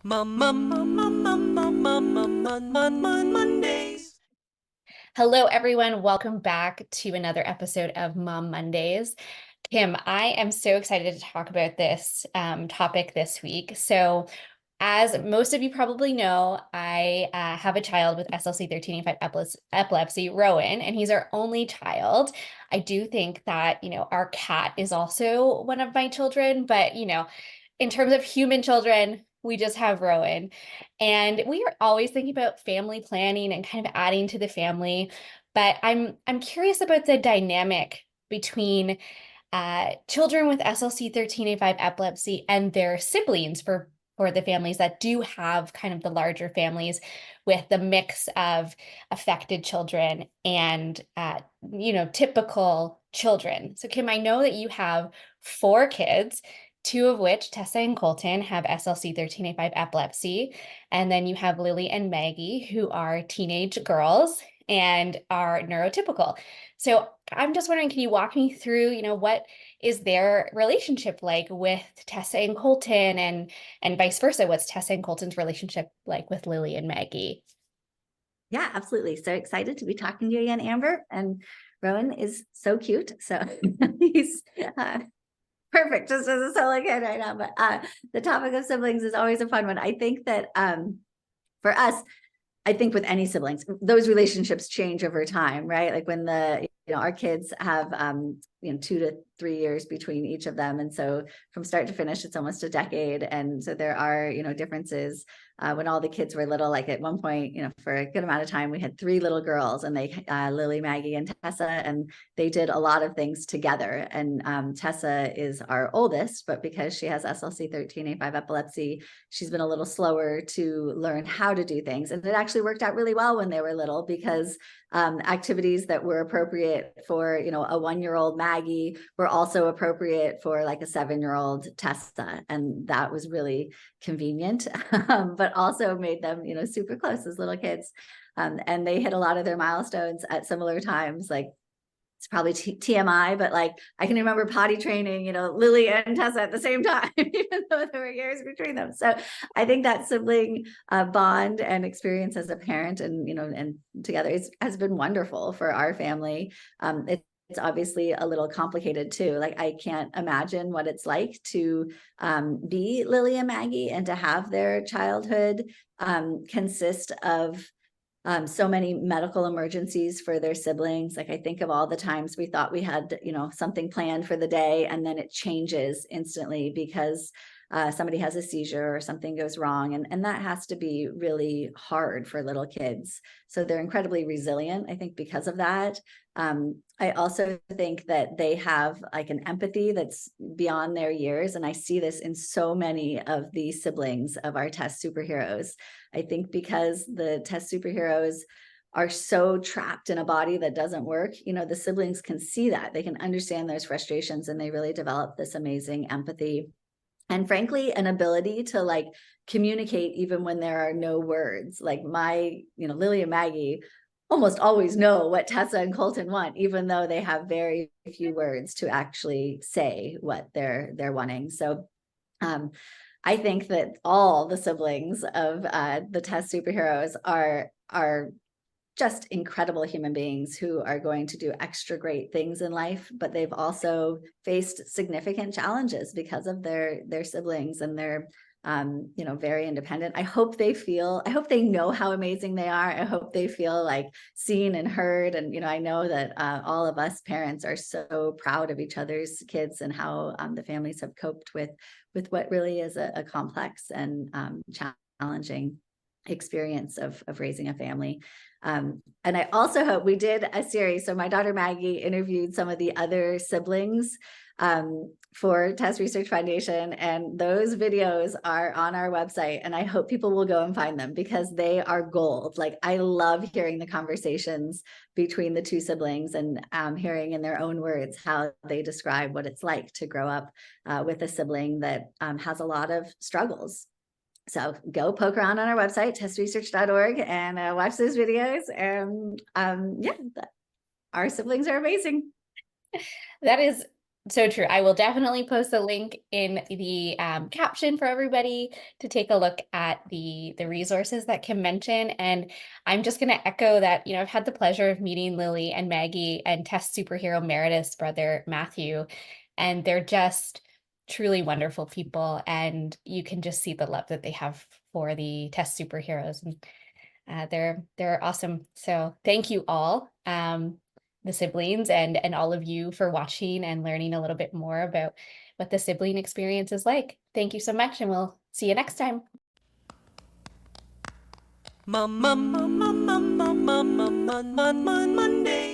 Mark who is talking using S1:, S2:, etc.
S1: Mondays.
S2: Hello, everyone. Welcome back to another episode of Mom Mondays. Kim, I am so excited to talk about this topic this week. As most of you probably know, I have a child with SLC13A5 epilepsy, Rowan, and he's our only child. I do think that, our cat is also one of my children, but, in terms of human children, we just have Rowan. And we are always thinking about family planning and kind of adding to the family. But I'm curious about the dynamic between children with SLC13A5 epilepsy and their siblings for the families that do have kind of the larger families with the mix of affected children and typical children. So Kim, I know that you have four kids, two of which, Tessa and Colton, have SLC13A5 epilepsy. And then you have Lily and Maggie, who are teenage girls and are neurotypical. So I'm just wondering, can you walk me through, what is their relationship like with Tessa and Colton and vice versa? What's Tessa and Colton's relationship like with Lily and Maggie?
S3: Yeah, absolutely. So excited to be talking to you again, Amber. And Rowan is so cute. So he's perfect. Just doesn't sound like it right now. But the topic of siblings is always a fun one. I think that for us, I think with any siblings, those relationships change over time, right? Like when our kids have 2 to 3 years between each of them. And so from start to finish, it's almost a decade. And so there are, differences. When all the kids were little, like at one point, for a good amount of time, we had 3 little girls and they, Lily, Maggie, and Tessa, and they did a lot of things together. And Tessa is our oldest, but because she has SLC13A5 epilepsy, she's been a little slower to learn how to do things. And it actually worked out really well when they were little because activities that were appropriate for, a 1-year-old Maggie were also appropriate for like a 7-year-old Tessa. And that was really convenient, but also made them, super close as little kids. And they hit a lot of their milestones at similar times. Like it's probably TMI, but like I can remember potty training, Lily and Tessa at the same time, even though there were years between them. So I think that sibling bond and experience as a parent and together has been wonderful for our family. It's obviously a little complicated too. Like I can't imagine what it's like to be Lily and Maggie and to have their childhood consist of so many medical emergencies for their siblings. Like I think of all the times we thought we had, something planned for the day and then it changes instantly because somebody has a seizure or something goes wrong. And that has to be really hard for little kids. So they're incredibly resilient, I think, because of that. I also think that they have like an empathy that's beyond their years. And I see this in so many of the siblings of our TESS superheroes. I think because the TESS superheroes are so trapped in a body that doesn't work, the siblings can see that. They can understand those frustrations and they really develop this amazing empathy. And frankly, an ability to like communicate even when there are no words. Like my, Lily and Maggie almost always know what Tessa and Colton want, even though they have very few words to actually say what they're wanting. So I think that all the siblings of the TESS superheroes are just incredible human beings who are going to do extra great things in life, but they've also faced significant challenges because of their siblings, and they're very independent. I hope they know how amazing they are. I hope they feel like seen and heard. And, I know that all of us parents are so proud of each other's kids and how the families have coped with what really is a complex and challenging experience of raising a family. And I also hope we did a series. So my daughter Maggie interviewed some of the other siblings for TESS Research Foundation, and those videos are on our website, and I hope people will go and find them because they are gold. Like I love hearing the conversations between the two siblings and hearing in their own words how they describe what it's like to grow up with a sibling that has a lot of struggles. So go poke around on our website, tessresearch.org, and watch those videos. And our siblings are amazing.
S2: That is So true. I will definitely post a link in the caption for everybody to take a look at the resources that Kim mentioned. And I'm just going to echo that, I've had the pleasure of meeting Lily and Maggie and TESS superhero Meredith's brother, Matthew, and they're just truly wonderful people. And you can just see the love that they have for the TESS superheroes. And they're awesome. So thank you all. The siblings and all of you for watching and learning a little bit more about what the sibling experience is like. Thank you so much, and we'll see you next time.
S1: Monday.